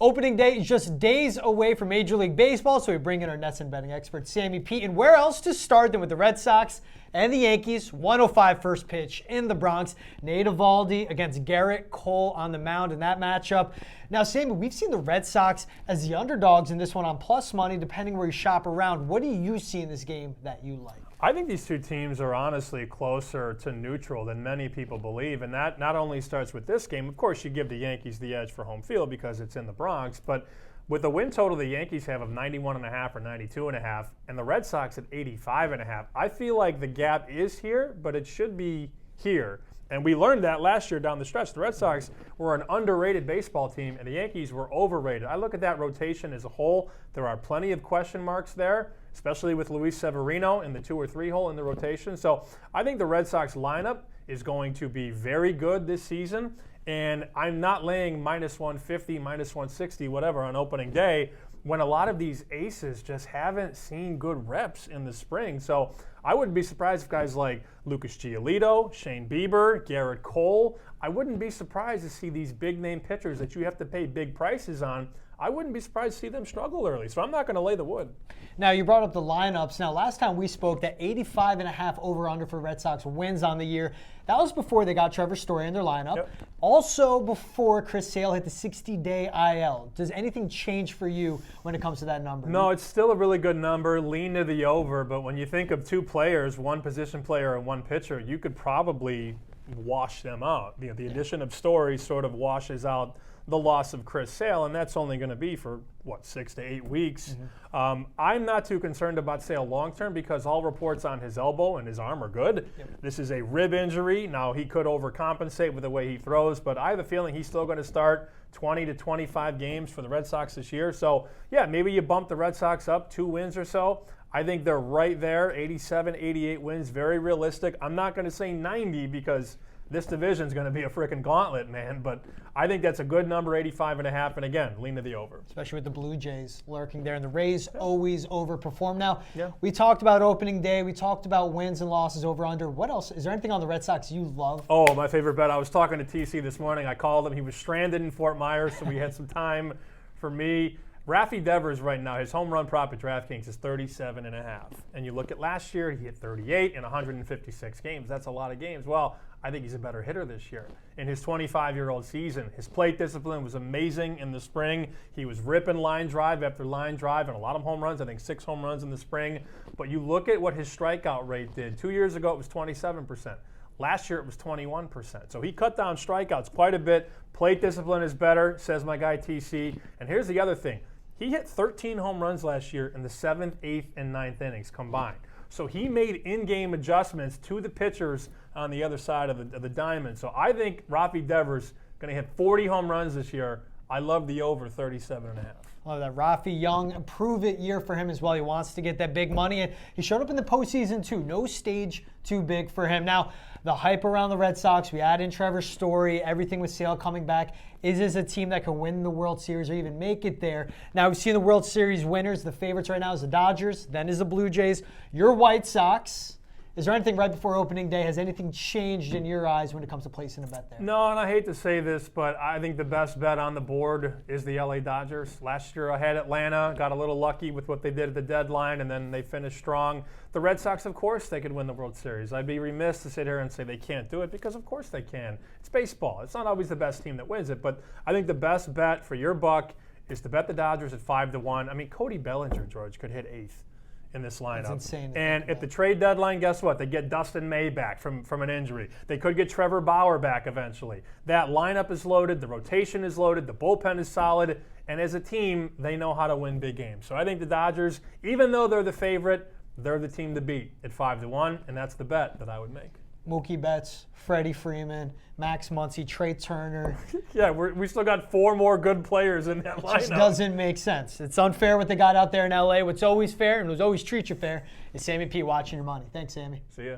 Opening day is just days away from Major League Baseball, so we bring in our Nets and betting expert, Sammy Pete. And where else to start than with the Red Sox and the Yankees? 105 first pitch in the Bronx. Nate Eovaldi against Garrett Cole on the mound in that matchup. Now, Sammy, we've seen the Red Sox as the underdogs in this one on plus money, depending where you shop around. What do you see in this game that you like? I think these two teams are honestly closer to neutral than many people believe, and that not only starts with this game. Of course, you give the Yankees the edge for home field because it's in the Bronx, but with the win total the Yankees have of 91.5 or 92.5 and the Red Sox at 85.5, I feel like the gap is here, but it should be here. And we learned that last year down the stretch. The Red Sox were an underrated baseball team, and the Yankees were overrated. I look at that rotation as a whole. There are plenty of question marks there, especially with Luis Severino in the 2 or 3 hole in the rotation. So I think the Red Sox lineup is going to be very good this season, and I'm not laying minus 150, minus 160, whatever on opening day when a lot of these aces just haven't seen good reps in the spring. So I wouldn't be surprised if guys like Lucas Giolito, Shane Bieber, Garrett Cole, I wouldn't be surprised to see these big-name pitchers that you have to pay big prices on. I wouldn't be surprised to see them struggle early, so I'm not going to lay the wood. Now, you brought up the lineups. Now, last time we spoke, that 85.5 over-under for Red Sox wins on the year. That was before they got Trevor Story in their lineup. Yep. Also before Chris Sale hit the 60-day IL. Does anything change for you when it comes to that number? No, it's still a really good number. Lean to the over, but when you think of 2 players, 1 position player and 1 pitcher, you could probably wash them out. The addition of Story sort of washes out the loss of Chris Sale, and that's only going to be for, 6 to 8 weeks. Mm-hmm. I'm not too concerned about Sale long-term because all reports on his elbow and his arm are good. Yep. This is a rib injury. Now, he could overcompensate with the way he throws, but I have a feeling he's still going to start 20 to 25 games for the Red Sox this year. So, yeah, maybe you bump the Red Sox up 2 wins or so. I think they're right there, 87, 88 wins, very realistic. I'm not going to say 90 because this division is going to be a freaking gauntlet, man. But I think that's a good number, 85.5. And again, lean to the over. Especially with the Blue Jays lurking there. And the Rays always overperform. Now, we talked about opening day. We talked about wins and losses over under. What else? Is there anything on the Red Sox you love? Oh, my favorite bet. I was talking to TC this morning. I called him. He was stranded in Fort Myers, so we had some time for me. Rafael Devers right now, his home run prop at DraftKings is 37.5. And you look at last year, he hit 38 in 156 games. That's a lot of games. Well, I think he's a better hitter this year. In his 25-year-old season, his plate discipline was amazing in the spring. He was ripping line drive after line drive and a lot of home runs, I think 6 home runs in the spring. But you look at what his strikeout rate did. 2 years ago, it was 27%. Last year, it was 21%. So he cut down strikeouts quite a bit. Plate discipline is better, says my guy TC. And here's the other thing. He hit 13 home runs last year in the 7th, 8th, and 9th innings combined. So he made in-game adjustments to the pitchers on the other side of the diamond. So I think Rafael Devers going to hit 40 home runs this year. I love the over 37.5. Love that. Rafi Young, prove-it year for him as well. He wants to get that big money, and he showed up in the postseason too. No stage too big for him. Now, the hype around the Red Sox, we add in Trevor Story, everything with Sale coming back. Is this a team that can win the World Series or even make it there? Now, we've seen the World Series winners. The favorites right now is the Dodgers, then is the Blue Jays. Your White Sox. Is there anything right before opening day? Has anything changed in your eyes when it comes to placing a bet there? No, and I hate to say this, but I think the best bet on the board is the LA Dodgers. Last year I had Atlanta, got a little lucky with what they did at the deadline, and then they finished strong. The Red Sox, of course, they could win the World Series. I'd be remiss to sit here and say they can't do it because, of course, they can. It's baseball. It's not always the best team that wins it, but I think the best bet for your buck is to bet the Dodgers at 5-1. I mean, Cody Bellinger, George, could hit 8th. In this lineup. It's insane. And at the trade deadline, guess what? They get Dustin May back from an injury. They could get Trevor Bauer back eventually. That lineup is loaded. The rotation is loaded. The bullpen is solid. And as a team, they know how to win big games. So I think the Dodgers, even though they're the favorite, they're the team to beat at 5-1, and that's the bet that I would make. Mookie Betts, Freddie Freeman, Max Muncy, Trey Turner. Yeah, we still got 4 more good players in that lineup. It just doesn't make sense. It's unfair what they got out there in LA. What's always fair and what's always treat you fair is Sammy P watching your money. Thanks, Sammy. See ya.